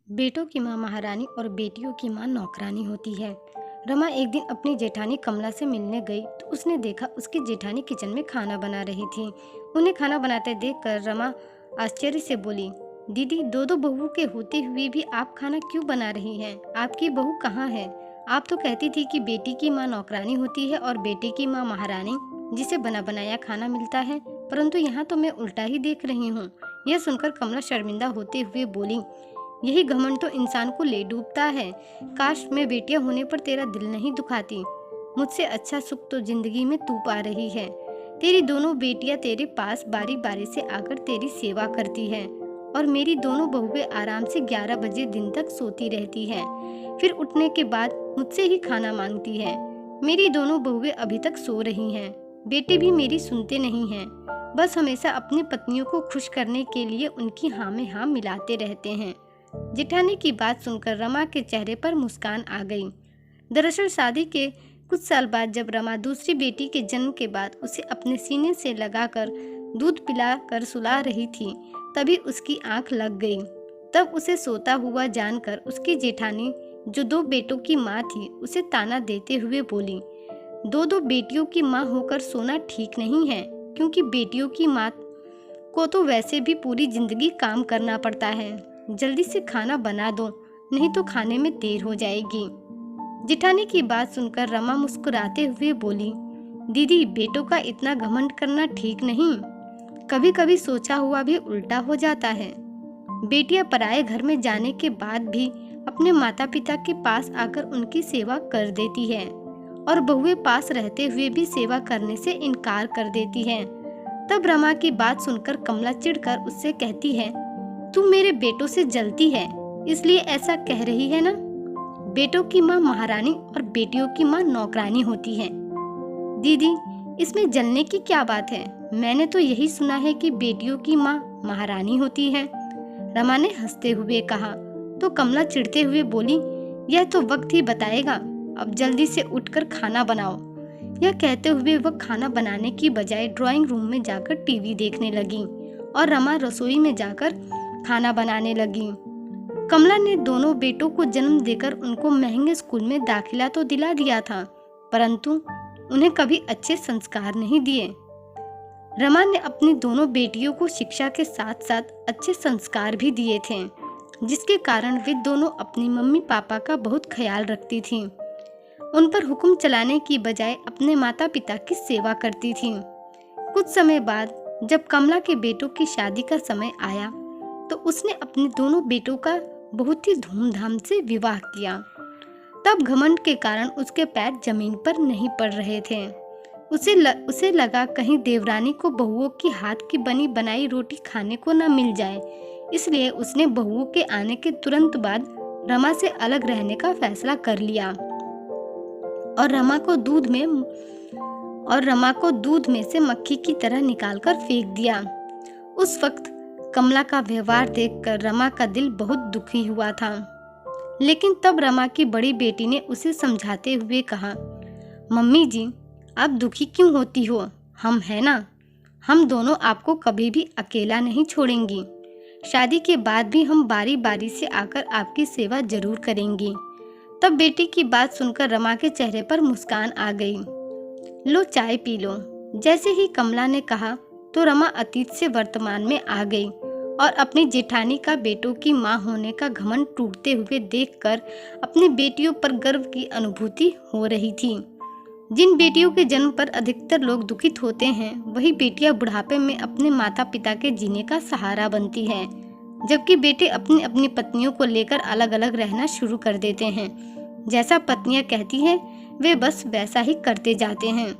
बेटों की माँ महारानी और बेटियों की माँ नौकरानी होती है। रमा एक दिन अपनी जेठानी कमला से मिलने गई तो उसने देखा उसकी जेठानी किचन में खाना बना रही थी। उन्हें खाना बनाते देखकर रमा आश्चर्य से बोली, दीदी, दो दो बहू के होते हुए भी आप खाना क्यों बना रही हैं? आपकी बहू कहाँ है? आप तो कहती थी कि बेटी की माँ नौकरानी होती है और बेटे की माँ महारानी, जिसे बना बनाया खाना मिलता है, परंतु यहाँ तो मैं उल्टा ही देख रही हूँ। यह सुनकर कमला शर्मिंदा होते हुए बोली, यही घमंड तो इंसान को ले डूबता है। काश मैं बेटियां होने पर तेरा दिल नहीं दुखाती। मुझसे अच्छा सुख तो जिंदगी में तू पा रही है। तेरी दोनों बेटियां तेरे पास बारी बारी से आकर तेरी सेवा करती है और मेरी दोनों बहुएं आराम से 11 बजे दिन तक सोती रहती हैं। फिर उठने के बाद मुझसे ही खाना मांगती है। मेरी दोनों बहुएं अभी तक सो रही हैं। बेटे भी मेरी सुनते नहीं हैं, बस हमेशा अपनी पत्नियों को खुश करने के लिए उनकी हाँ में हाँ मिलाते रहते हैं। जेठानी की बात सुनकर रमा के चेहरे पर मुस्कान आ गई। दरअसल शादी के कुछ साल बाद जब रमा दूसरी बेटी के जन्म के बाद उसे अपने सीने से लगाकर दूध पिलाकर सुला रही थी, तभी उसकी आंख लग गई। तब उसे सोता हुआ जानकर उसकी जेठानी, जो दो बेटों की माँ थी, उसे ताना देते हुए बोली, दो दो बेटियों की माँ होकर सोना ठीक नहीं है, क्योंकि बेटियों की माँ को तो वैसे भी पूरी जिंदगी काम करना पड़ता है। जल्दी से खाना बना दो, नहीं तो खाने में देर हो जाएगी। जेठानी की बात सुनकर रमा मुस्कुराते हुए बोली, दीदी, बेटों का इतना घमंड करना ठीक नहीं। कभी कभी सोचा हुआ भी उल्टा हो जाता है। बेटियां पराए घर में जाने के बाद भी अपने माता पिता के पास आकर उनकी सेवा कर देती है और बहुएं पास रहते हुए भी सेवा करने से इनकार कर देती है। तब रमा की बात सुनकर कमला चिढ़कर उससे कहती है, तू मेरे बेटों से जलती है, इसलिए ऐसा कह रही है ना? बेटों की माँ महारानी और बेटियों की माँ नौकरानी होती है। दीदी, इसमें जलने की क्या बात है? मैंने तो यही सुना है कि बेटियों की माँ महारानी होती है। रमा ने हंसते हुए कहा। तो कमला चिढ़ते हुए बोली, यह तो वक्त ही बताएगा। अब जल्दी से उठकर खाना बनाओ। यह कहते हुए वह खाना बनाने की बजाय ड्राइंग रूम में जाकर टीवी देखने लगी और रमा रसोई में जाकर खाना बनाने लगी। कमला ने दोनों बेटों को जन्म देकर उनको महंगे स्कूल में दाखिला तो दिला दिया था, परंतु उन्हें कभी अच्छे संस्कार नहीं दिए। रमा ने अपनी दोनों बेटियों को शिक्षा के साथ साथ अच्छे संस्कार भी दिए थे, जिसके कारण वे दोनों अपनी मम्मी पापा का बहुत ख्याल रखती थीं। उन पर हुक्म चलाने की बजाय अपने माता पिता की सेवा करती थीं। कुछ समय बाद जब कमला के बेटों की शादी का समय आया तो उसने अपने दोनों बेटों का बहुत ही धूमधाम से विवाह किया। तब घमंड के कारण उसके पैर जमीन पर नहीं पड़ रहे थे। उसे लगा कहीं देवरानी को बहुओं की हाथ की बनी बनाई रोटी खाने को न मिल जाए, इसलिए उसने बहुओं के आने के तुरंत बाद रमा से अलग रहने का फैसला कर लिया और रमा को दूध में से मक्खी की तरह निकालकर फेंक दिया। उस वक्त कमला का व्यवहार देखकर रमा का दिल बहुत दुखी हुआ था, लेकिन तब रमा की बड़ी बेटी ने उसे समझाते हुए कहा, मम्मी जी, आप दुखी क्यों होती हो? हम है ना, हम दोनों आपको कभी भी अकेला नहीं छोड़ेंगी। शादी के बाद भी हम बारी बारी से आकर आपकी सेवा जरूर करेंगी। तब बेटी की बात सुनकर रमा के चेहरे पर मुस्कान आ गई। लो, चाय पी लो। जैसे ही कमला ने कहा तो रमा अतीत से वर्तमान में आ गई और अपनी जेठानी का बेटों की माँ होने का घमंड टूटते हुए देखकर अपनी बेटियों पर गर्व की अनुभूति हो रही थी। जिन बेटियों के जन्म पर अधिकतर लोग दुखित होते हैं, वही बेटियां बुढ़ापे में अपने माता पिता के जीने का सहारा बनती है, जबकि बेटे अपनी अपनी पत्नियों को लेकर अलग अलग रहना शुरू कर देते हैं। जैसा पत्नियां कहती हैं, वे बस वैसा ही करते जाते हैं।